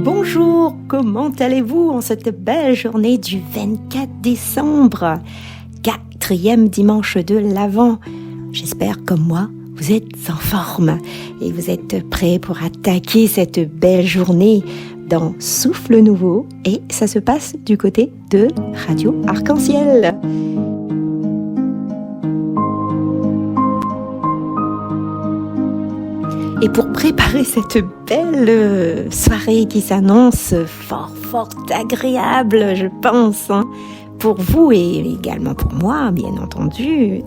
Bonjour, comment allez-vous en cette belle journée du 24 décembre, 4e dimanche de l'Avent. J'espère comme moi, vous êtes en forme et vous êtes prêts pour attaquer cette belle journée dans Souffle Nouveau et ça se passe du côté de Radio Arc-en-Ciel. Et pour préparer cette belle soirée qui s'annonce fort agréable, je pense, pour vous et également pour moi, bien entendu,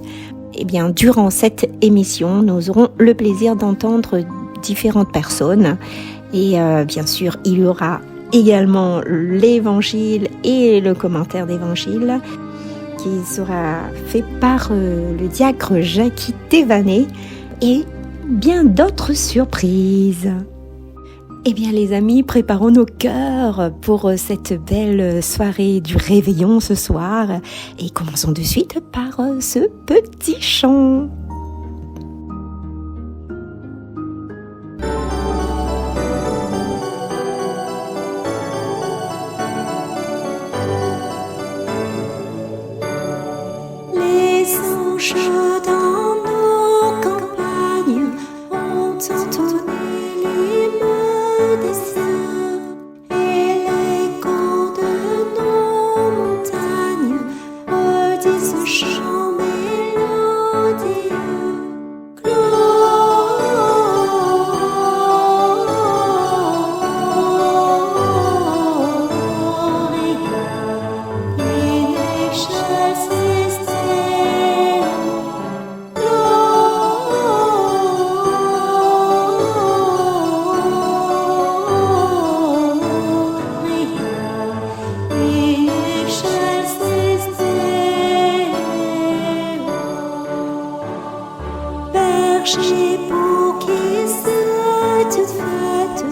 eh bien, durant cette émission, nous aurons le plaisir d'entendre différentes personnes. Et bien sûr, il y aura également l'évangile et le commentaire d'évangile qui sera fait par le diacre Jackie Thévanet et bien d'autres surprises. Eh bien les amis, préparons nos cœurs pour cette belle soirée du réveillon ce soir et commençons de suite par ce petit chant. Les anges dans nos campagnes ont entonné l'hymne des cieux et l'écho de nos montagnes redit ce chant mélodieux. Berger pour qui cette fête,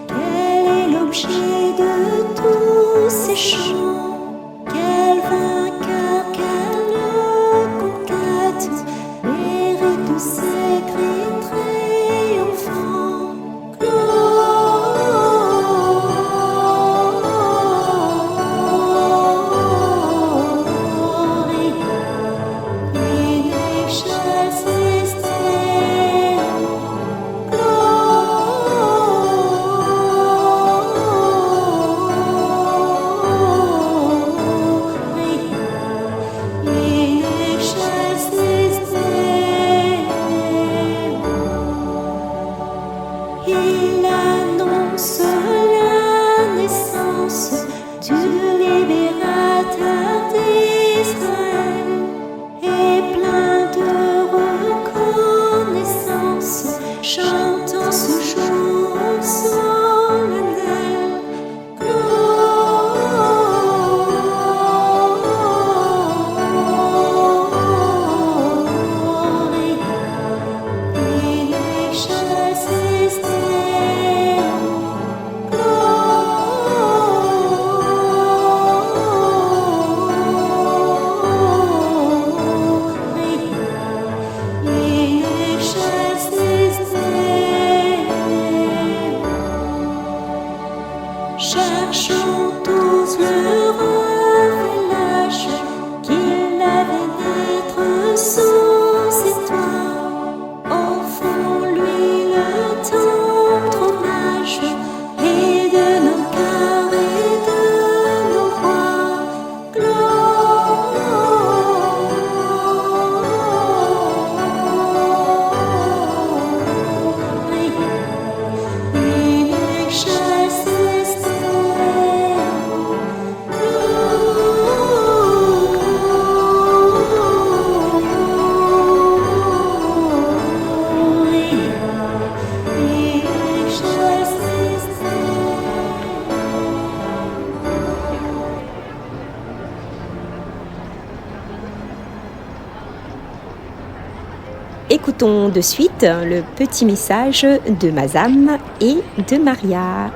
quel est l'objet de tous ces chants? Quel vainqueur, quelle conquête mérite tous ces cris triomphants? Il annonce la naissance du libérateur d'Israël et plein de reconnaissance, chantant ce jour solennel. Cherchons tous le révélage qu'il avait d'être sous ses toits. Offrons-lui le tendre hommage et de nos cœurs et de nos voix. Écoutons de suite le petit message de Mazam et de Maria.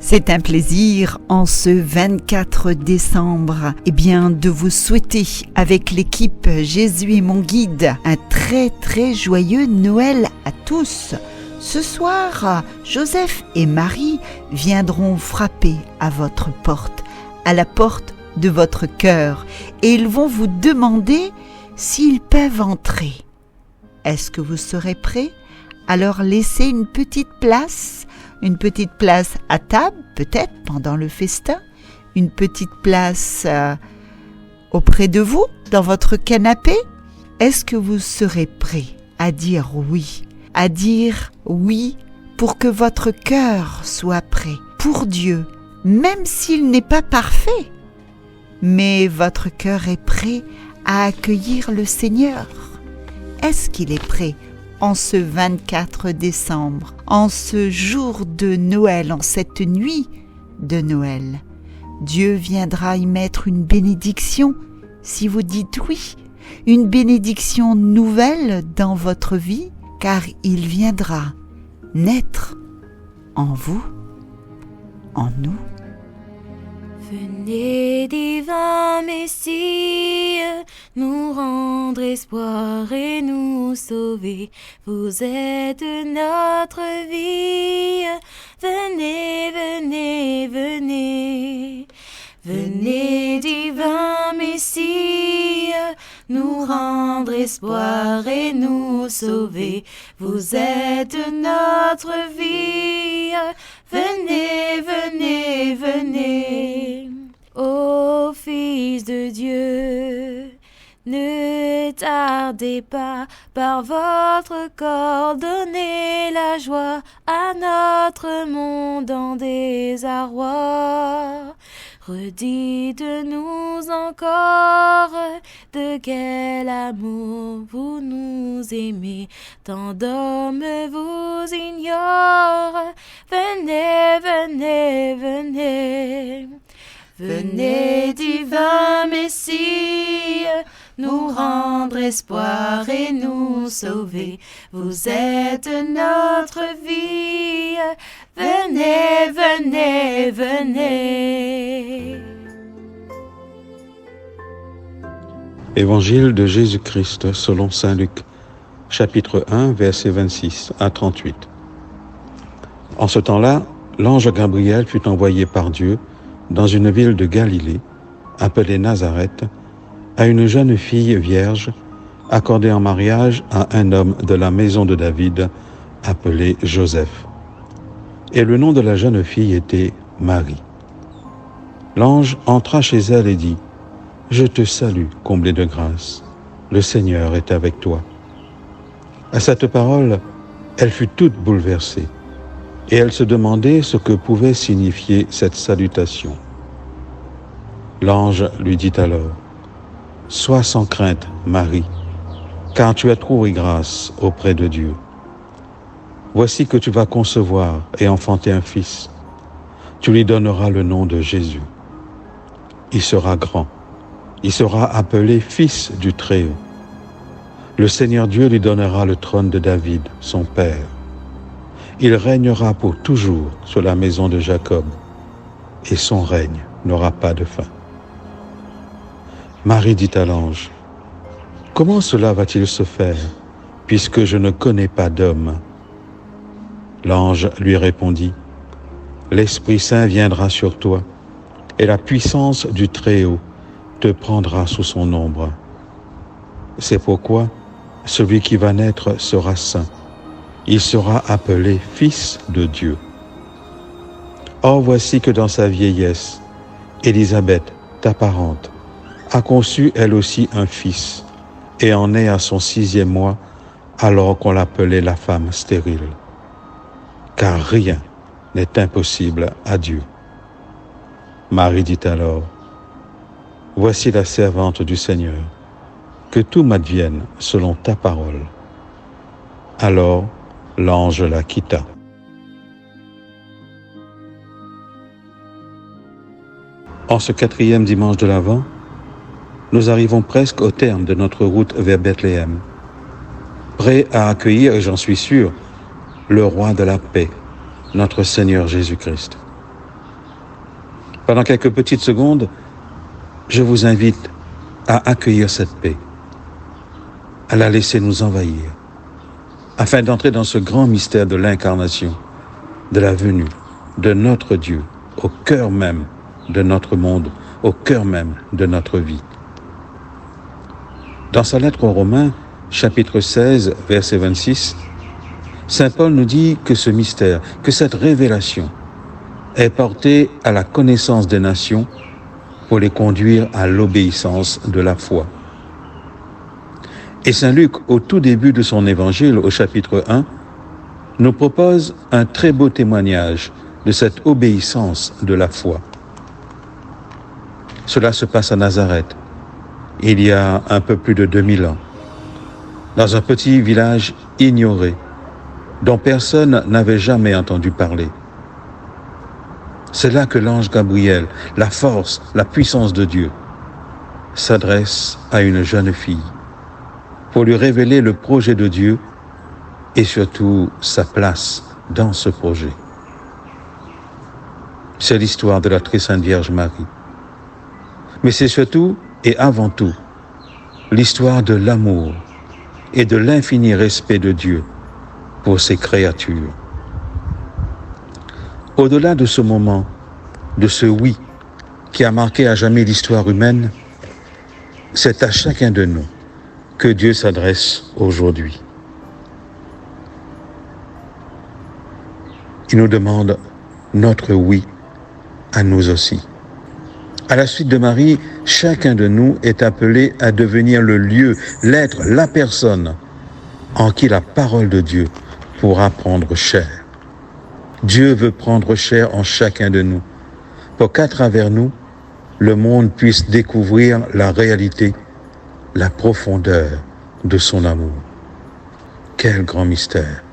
C'est un plaisir en ce 24 décembre de vous souhaiter avec l'équipe Jésus est mon guide un très joyeux Noël à tous. Ce soir, Joseph et Marie viendront frapper à votre porte, à la porte de votre cœur, et ils vont vous demander s'ils peuvent entrer. Est-ce que vous serez prêts à leur laisser une petite place à table, peut-être pendant le festin, une petite place auprès de vous, dans votre canapé? Est-ce que vous serez prêts à dire oui pour que votre cœur soit prêt pour Dieu, même s'il n'est pas parfait, mais votre cœur est prêt à accueillir le Seigneur? Est-ce qu'il est prêt en ce 24 décembre, en ce jour de Noël, en cette nuit de Noël? Dieu viendra y mettre une bénédiction si vous dites oui, une bénédiction nouvelle dans votre vie, car il viendra naître en vous, en nous. Venez divin Messie, nous rendre espoir et nous sauver. Vous êtes notre vie. Venez, venez, venez. Venez divin Messie, nous rendre espoir et nous sauver. Vous êtes notre vie. Venez, venez, venez. Ô Fils de Dieu, ne tardez pas, par votre corps donnez la joie à notre monde en désarroi. Redites-nous encore de quel amour vous nous aimez, tant d'hommes vous ignorent. Venez, venez, venez. Venez divin Messie, nous rendre espoir et nous sauver. Vous êtes notre vie. Venez, venez, venez. Évangile de Jésus-Christ selon saint Luc, chapitre 1, versets 26 à 38. En ce temps-là, l'ange Gabriel fut envoyé par Dieu dans une ville de Galilée, appelée Nazareth, à une jeune fille vierge, accordée en mariage à un homme de la maison de David, appelé Joseph. Et le nom de la jeune fille était Marie. L'ange entra chez elle et dit : « Je te salue, comblée de grâce, le Seigneur est avec toi. » À cette parole, elle fut toute bouleversée, et elle se demandait ce que pouvait signifier cette salutation. L'ange lui dit alors : « Sois sans crainte, Marie, car tu as trouvé grâce auprès de Dieu. Voici que tu vas concevoir et enfanter un fils. Tu lui donneras le nom de Jésus. Il sera grand. Il sera appelé Fils du Très-Haut. Le Seigneur Dieu lui donnera le trône de David, son père. Il régnera pour toujours sur la maison de Jacob, et son règne n'aura pas de fin. » Marie dit à l'ange : « Comment cela va-t-il se faire, puisque je ne connais pas d'homme ?» L'ange lui répondit : « L'Esprit Saint viendra sur toi, et la puissance du Très-Haut te prendra sous son ombre. C'est pourquoi celui qui va naître sera saint. Il sera appelé Fils de Dieu. Or voici que dans sa vieillesse, Élisabeth, ta parente, a conçu elle aussi un fils, et en est à son 6e mois, alors qu'on l'appelait la femme stérile. Car rien n'est impossible à Dieu. » Marie dit alors : « Voici la servante du Seigneur, que tout m'advienne selon ta parole. » Alors l'ange la quitta. En ce 4e dimanche de l'Avent, nous arrivons presque au terme de notre route vers Bethléem, prêts à accueillir, et j'en suis sûr, le roi de la paix, notre Seigneur Jésus-Christ. Pendant quelques petites secondes, je vous invite à accueillir cette paix, à la laisser nous envahir, afin d'entrer dans ce grand mystère de l'incarnation, de la venue de notre Dieu, au cœur même de notre monde, au cœur même de notre vie. Dans sa lettre aux Romains, chapitre 16, verset 26, Saint Paul nous dit que ce mystère, que cette révélation est portée à la connaissance des nations pour les conduire à l'obéissance de la foi. Et Saint Luc, au tout début de son évangile, au chapitre 1, nous propose un très beau témoignage de cette obéissance de la foi. Cela se passe à Nazareth, il y a un peu plus de 2000 ans, dans un petit village ignoré, dont personne n'avait jamais entendu parler. C'est là que l'ange Gabriel, la force, la puissance de Dieu, s'adresse à une jeune fille pour lui révéler le projet de Dieu et surtout sa place dans ce projet. C'est l'histoire de la très sainte Vierge Marie. Mais c'est surtout et avant tout l'histoire de l'amour et de l'infini respect de Dieu pour ses créatures. Au-delà de ce moment, de ce oui qui a marqué à jamais l'histoire humaine, c'est à chacun de nous que Dieu s'adresse aujourd'hui. Il nous demande notre oui à nous aussi. À la suite de Marie, chacun de nous est appelé à devenir le lieu, l'être, la personne en qui la parole de Dieu pourra prendre chair. Dieu veut prendre chair en chacun de nous, pour qu'à travers nous, le monde puisse découvrir la réalité, la profondeur de son amour. Quel grand mystère!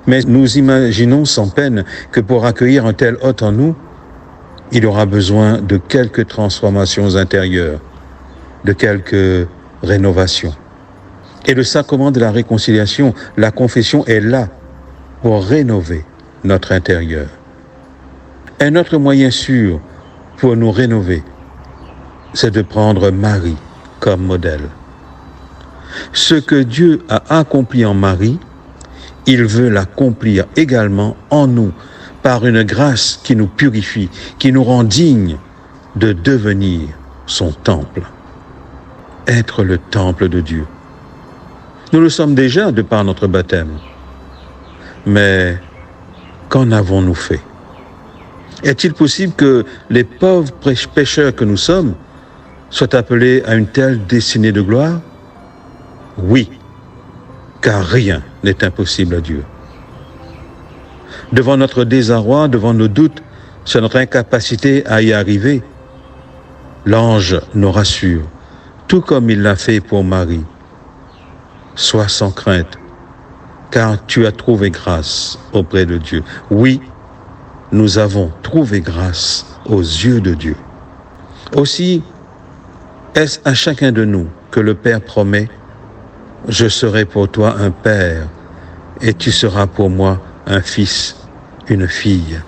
Mais nous imaginons sans peine que pour accueillir un tel hôte en nous, il aura besoin de quelques transformations intérieures, de quelques rénovations. Et le sacrement de la réconciliation, la confession est là pour rénover notre intérieur. Un autre moyen sûr pour nous rénover, c'est de prendre Marie comme modèle. Ce que Dieu a accompli en Marie, il veut l'accomplir également en nous, par une grâce qui nous purifie, qui nous rend dignes de devenir son temple. Être le temple de Dieu. Nous le sommes déjà de par notre baptême. Mais qu'en avons-nous fait? Est-il possible que les pauvres pécheurs que nous sommes soient appelés à une telle destinée de gloire? Oui, car rien n'est impossible à Dieu. Devant notre désarroi, devant nos doutes sur notre incapacité à y arriver, l'ange nous rassure, tout comme il l'a fait pour Marie. Sois sans crainte, car tu as trouvé grâce auprès de Dieu. Oui, nous avons trouvé grâce aux yeux de Dieu. Aussi, est-ce à chacun de nous que le Père promet « Je serai pour toi un Père, et tu seras pour moi un fils, une fille. »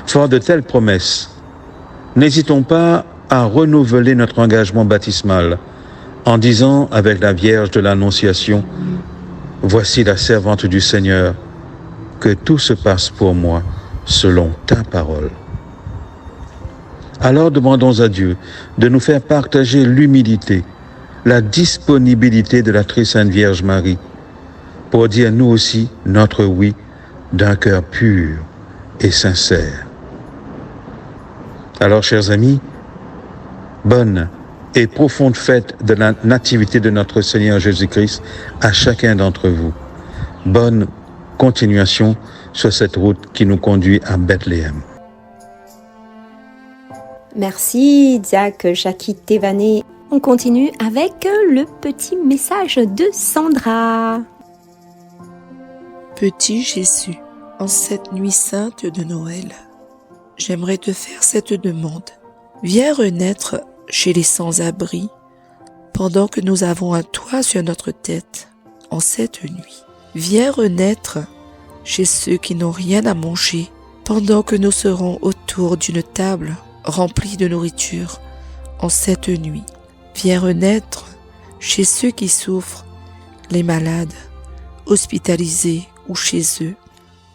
Fort de telles promesses, n'hésitons pas à renouveler notre engagement baptismal en disant avec la Vierge de l'Annonciation « Voici la servante du Seigneur, que tout se passe pour moi selon ta parole. » Alors demandons à Dieu de nous faire partager l'humilité, la disponibilité de la très sainte Vierge Marie, pour dire nous aussi notre oui d'un cœur pur et sincère. Alors, chers amis, bonne et profonde fête de la nativité de notre Seigneur Jésus-Christ à chacun d'entre vous. Bonne continuation sur cette route qui nous conduit à Bethléem. Merci, Diac Jackie Thévanet. On continue avec le petit message de Sandra. Petit Jésus, en cette nuit sainte de Noël, j'aimerais te faire cette demande. Viens renaître chez les sans-abri, pendant que nous avons un toit sur notre tête en cette nuit. Viens renaître chez ceux qui n'ont rien à manger, pendant que nous serons autour d'une table remplie de nourriture en cette nuit. Viens renaître chez ceux qui souffrent, les malades, hospitalisés ou chez eux,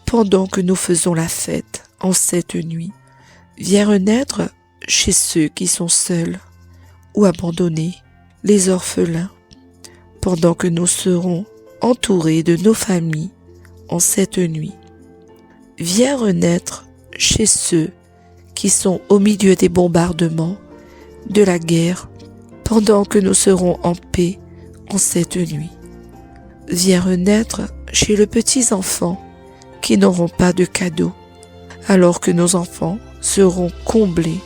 pendant que nous faisons la fête en cette nuit. Viens renaître chez ceux qui sont seuls ou abandonnés, les orphelins, pendant que nous serons entourés de nos familles en cette nuit. Viens renaître chez ceux qui sont au milieu des bombardements, de la guerre, pendant que nous serons en paix en cette nuit. Viens renaître chez les petits enfants qui n'auront pas de cadeaux, alors que nos enfants seront comblés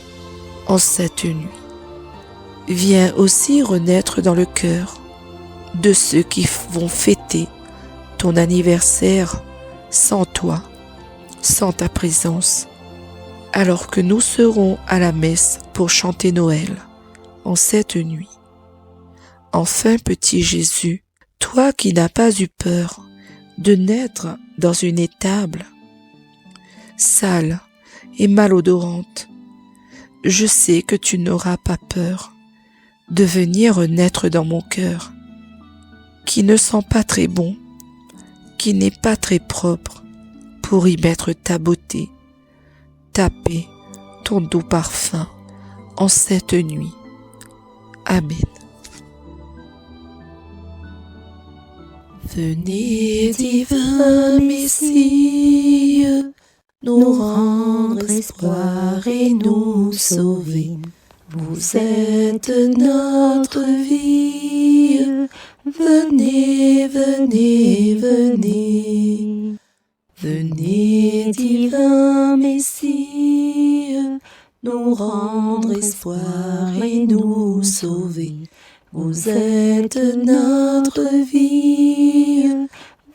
en cette nuit. Viens aussi renaître dans le cœur de ceux qui vont fêter ton anniversaire sans toi, sans ta présence, alors que nous serons à la messe pour chanter Noël en cette nuit. Enfin, petit Jésus, toi qui n'as pas eu peur de naître dans une étable sale et malodorante, je sais que tu n'auras pas peur de venir naître dans mon cœur, qui ne sent pas très bon, qui n'est pas très propre, pour y mettre ta beauté, ta paix, ton doux parfum en cette nuit. Amen. Venez, divin Messie, nous rendre espoir et nous sauver. Vous êtes notre vie, venez, venez, venez. Venez, divin Messie, nous rendre espoir et nous sauver. Vous êtes notre vie,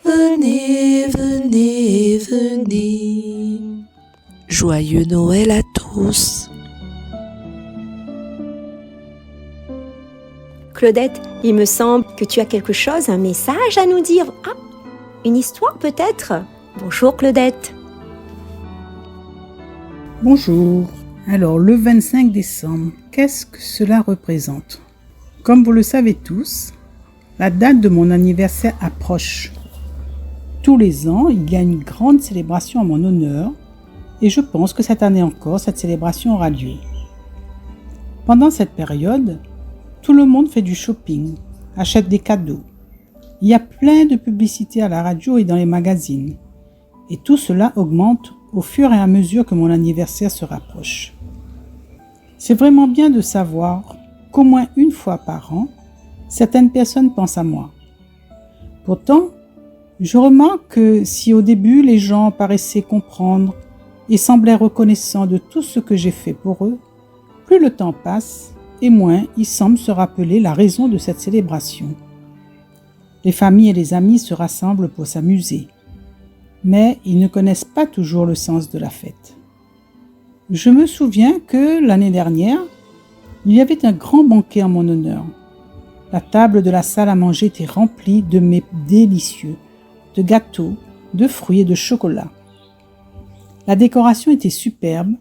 venez, venez, venez. Joyeux Noël à tous. Claudette, il me semble que tu as quelque chose, un message à nous dire. Ah, une histoire peut-être? Bonjour Claudette. Bonjour. Alors, le 25 décembre, qu'est-ce que cela représente? Comme vous le savez tous, la date de mon anniversaire approche. Tous les ans, il y a une grande célébration en mon honneur et je pense que cette année encore, cette célébration aura lieu. Pendant cette période, tout le monde fait du shopping, achète des cadeaux. Il y a plein de publicités à la radio et dans les magazines. Et tout cela augmente au fur et à mesure que mon anniversaire se rapproche. C'est vraiment bien de savoir qu'au moins une fois par an, certaines personnes pensent à moi. Pourtant, je remarque que si au début les gens paraissaient comprendre et semblaient reconnaissants de tout ce que j'ai fait pour eux, plus le temps passe et moins ils semblent se rappeler la raison de cette célébration. Les familles et les amis se rassemblent pour s'amuser, mais ils ne connaissent pas toujours le sens de la fête. Je me souviens que l'année dernière, il y avait un grand banquet en mon honneur. La table de la salle à manger était remplie de mets délicieux, de gâteaux, de fruits et de chocolat. La décoration était superbe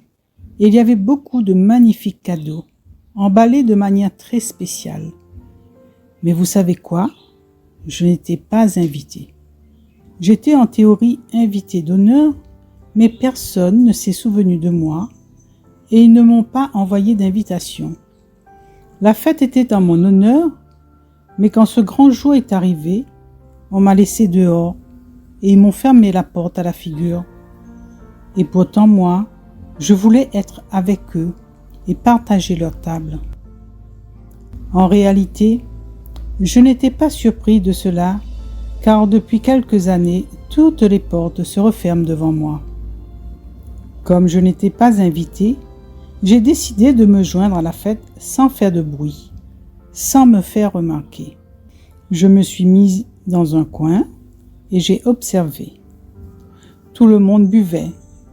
et il y avait beaucoup de magnifiques cadeaux, emballés de manière très spéciale. Mais vous savez quoi? Je n'étais pas invitée. J'étais en théorie invitée d'honneur, mais personne ne s'est souvenu de moi et ils ne m'ont pas envoyé d'invitation. La fête était en mon honneur, mais quand ce grand jour est arrivé, on m'a laissé dehors et ils m'ont fermé la porte à la figure. Et pourtant moi, je voulais être avec eux et partager leur table. En réalité, je n'étais pas surpris de cela, car depuis quelques années, toutes les portes se referment devant moi. Comme je n'étais pas invité, j'ai décidé de me joindre à la fête sans faire de bruit, sans me faire remarquer. Je me suis mise dans un coin et j'ai observé. Tout le monde buvait,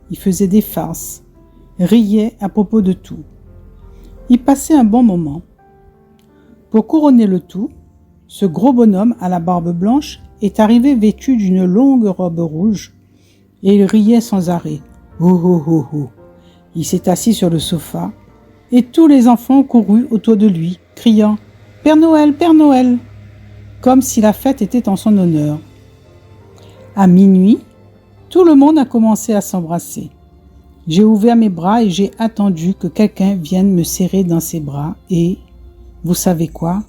il faisait des farces, riait à propos de tout. Il passait un bon moment. Pour couronner le tout, ce gros bonhomme à la barbe blanche est arrivé vêtu d'une longue robe rouge et il riait sans arrêt. Oh oh oh oh. Il s'est assis sur le sofa et tous les enfants ont couru autour de lui, criant « Père Noël, Père Noël !» comme si la fête était en son honneur. À minuit, tout le monde a commencé à s'embrasser. J'ai ouvert mes bras et j'ai attendu que quelqu'un vienne me serrer dans ses bras et, vous savez quoi?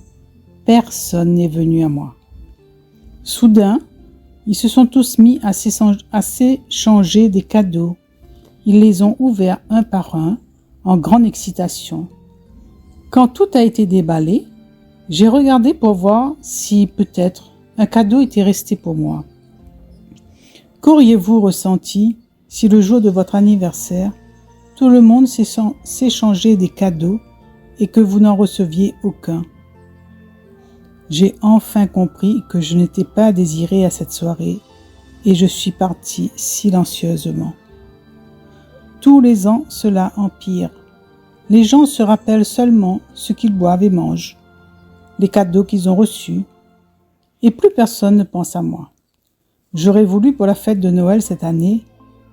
Personne n'est venu à moi. Soudain, ils se sont tous mis à s'échanger des cadeaux. Ils les ont ouverts un par un, en grande excitation. Quand tout a été déballé, j'ai regardé pour voir si peut-être un cadeau était resté pour moi. Qu'auriez-vous ressenti si le jour de votre anniversaire, tout le monde s'échangeait des cadeaux et que vous n'en receviez aucun? J'ai enfin compris que je n'étais pas désirée à cette soirée et je suis partie silencieusement. Tous les ans, cela empire. Les gens se rappellent seulement ce qu'ils boivent et mangent, les cadeaux qu'ils ont reçus, et plus personne ne pense à moi. J'aurais voulu pour la fête de Noël cette année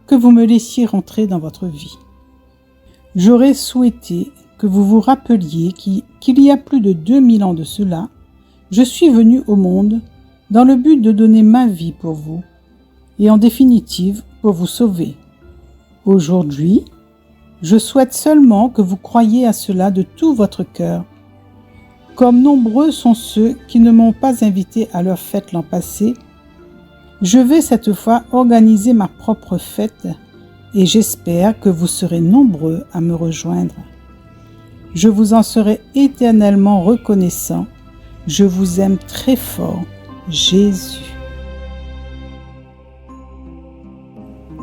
que vous me laissiez rentrer dans votre vie. J'aurais souhaité que vous vous rappeliez qu'il y a plus de 2000 ans de cela, je suis venu au monde dans le but de donner ma vie pour vous et en définitive pour vous sauver. Aujourd'hui, je souhaite seulement que vous croyiez à cela de tout votre cœur. Comme nombreux sont ceux qui ne m'ont pas invité à leur fête l'an passé, je vais cette fois organiser ma propre fête et j'espère que vous serez nombreux à me rejoindre. Je vous en serai éternellement reconnaissant. Je vous aime très fort, Jésus.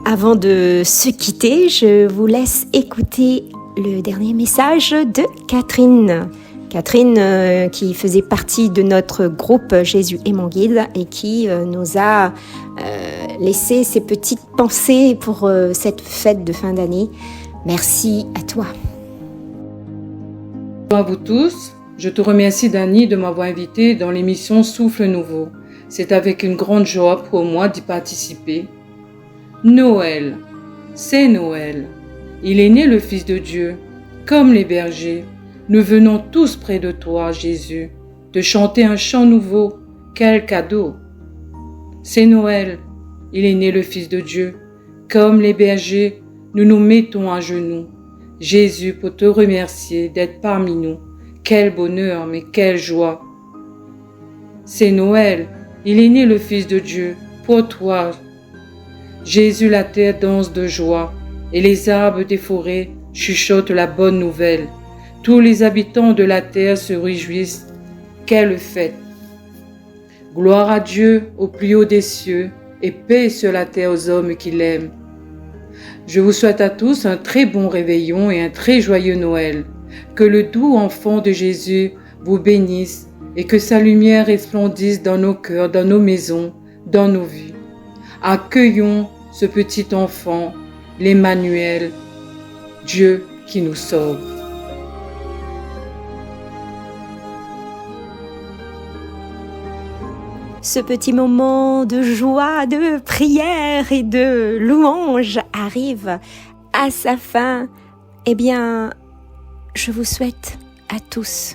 Avant de se quitter, je vous laisse écouter le dernier message de Catherine. Catherine qui faisait partie de notre groupe Jésus est mon guide et qui nous a laissé ses petites pensées pour cette fête de fin d'année. Merci à toi. Bonjour à vous tous. Je te remercie, Dani, de m'avoir invité dans l'émission Souffle Nouveau. C'est avec une grande joie pour moi d'y participer. Noël, c'est Noël. Il est né le Fils de Dieu. Comme les bergers, nous venons tous près de toi, Jésus, te chanter un chant nouveau. Quel cadeau! C'est Noël. Il est né le Fils de Dieu. Comme les bergers, nous nous mettons à genoux, Jésus, pour te remercier d'être parmi nous. Quel bonheur, mais quelle joie! C'est Noël, il est né le Fils de Dieu, pour toi. Jésus, la terre danse de joie, et les arbres des forêts chuchotent la bonne nouvelle. Tous les habitants de la terre se réjouissent. Quelle fête! Gloire à Dieu au plus haut des cieux, et paix sur la terre aux hommes qui l'aiment. Je vous souhaite à tous un très bon réveillon et un très joyeux Noël. Que le doux enfant de Jésus vous bénisse et que sa lumière resplendisse dans nos cœurs, dans nos maisons, dans nos vies. Accueillons ce petit enfant, l'Emmanuel, Dieu qui nous sauve. Ce petit moment de joie, de prière et de louange arrive à sa fin. Eh bien, je vous souhaite à tous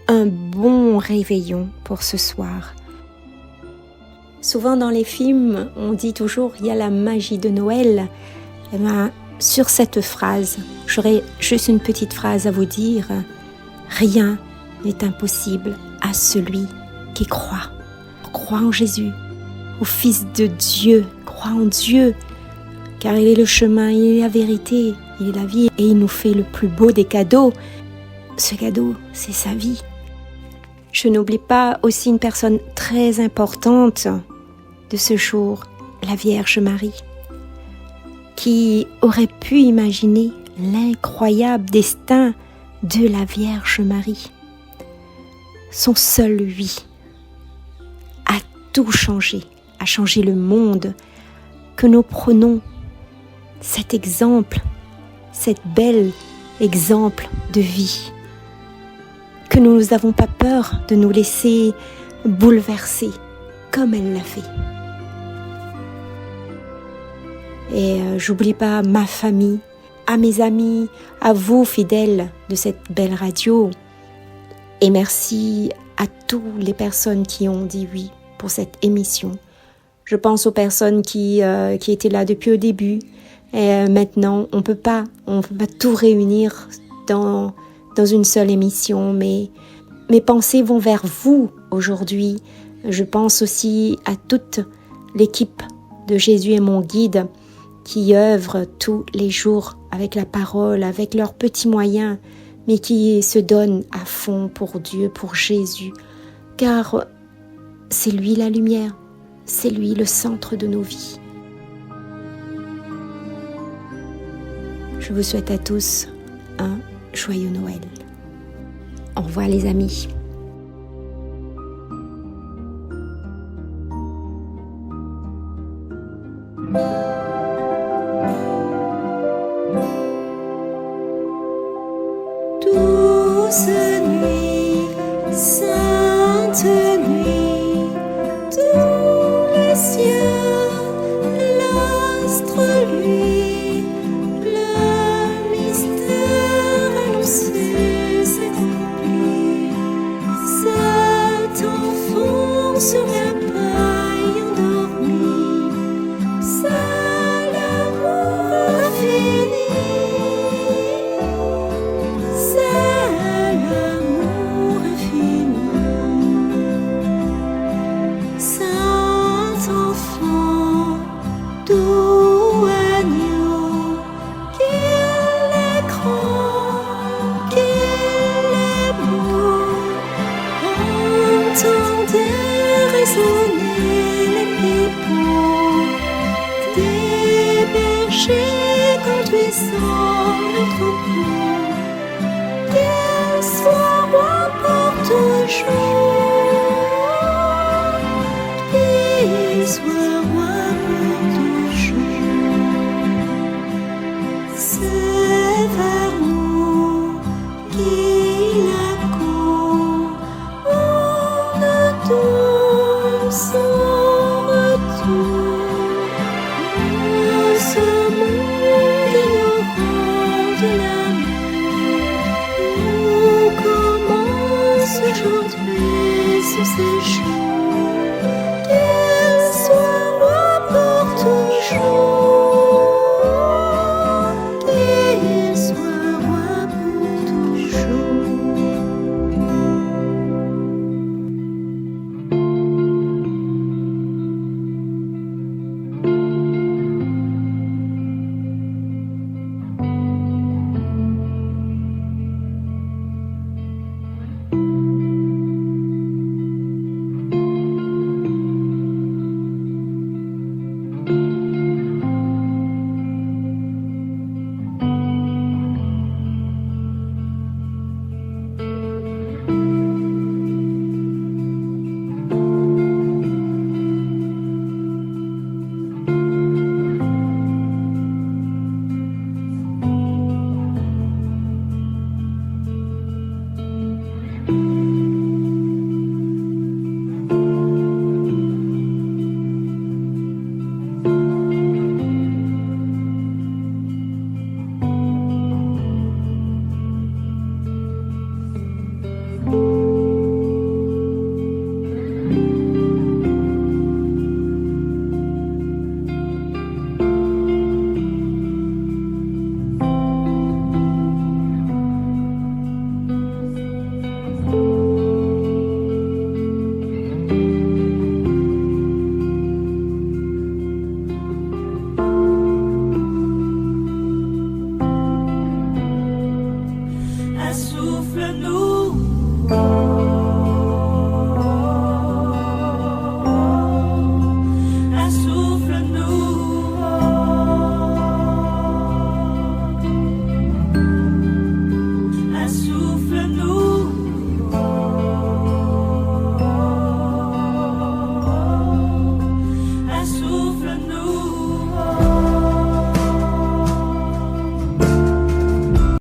un bon réveillon pour ce soir. Souvent dans les films, on dit toujours il y a la magie de Noël. Eh bien, sur cette phrase, j'aurais juste une petite phrase à vous dire. Rien n'est impossible à celui qui croit. Crois en Jésus, au Fils de Dieu, crois en Dieu, car il est le chemin, il est la vérité, il est la vie et il nous fait le plus beau des cadeaux. Ce cadeau, c'est sa vie. Je n'oublie pas aussi une personne très importante de ce jour, la Vierge Marie, qui aurait pu imaginer l'incroyable destin de la Vierge Marie. Son seul oui a tout changé, a changé le monde, que nous prenons cet exemple, cet bel exemple de vie, que nous n'avons pas peur de nous laisser bouleverser comme elle l'a fait. Et j'oublie pas ma famille, à mes amis, à vous fidèles de cette belle radio. Et merci à toutes les personnes qui ont dit oui pour cette émission. Je pense aux personnes qui étaient là depuis le début. Et maintenant, on peut pas tout réunir dans une seule émission, mais mes pensées vont vers vous aujourd'hui. Je pense aussi à toute l'équipe de Jésus est mon guide qui œuvre tous les jours avec la parole, avec leurs petits moyens, mais qui se donnent à fond pour Dieu, pour Jésus, car c'est lui la lumière, c'est lui le centre de nos vies. Je vous souhaite à tous un joyeux Noël. Au revoir les amis. Douce nuit, sainte nuit, tous les cieux, l'astre lui, le mystère annoncé s'accomplit. Cet enfant sur la paille endormi, c'est l'amour infini. Doux agneau, qu'il est grand, qu'il est beau, entendez résonner les pipeaux des bergers conduisant le troupeau. Qu'il soit roi pour toujours, qu'il soit roi pour toujours. C'est vers nous qu'il accourt, on attend son retour. Dans ce monde ignorant de l'amour, nous commence aujourd'hui ce séjour. Qu'il soit roi pour toujours, qu'il soit roi pour toujours. Un souffle nous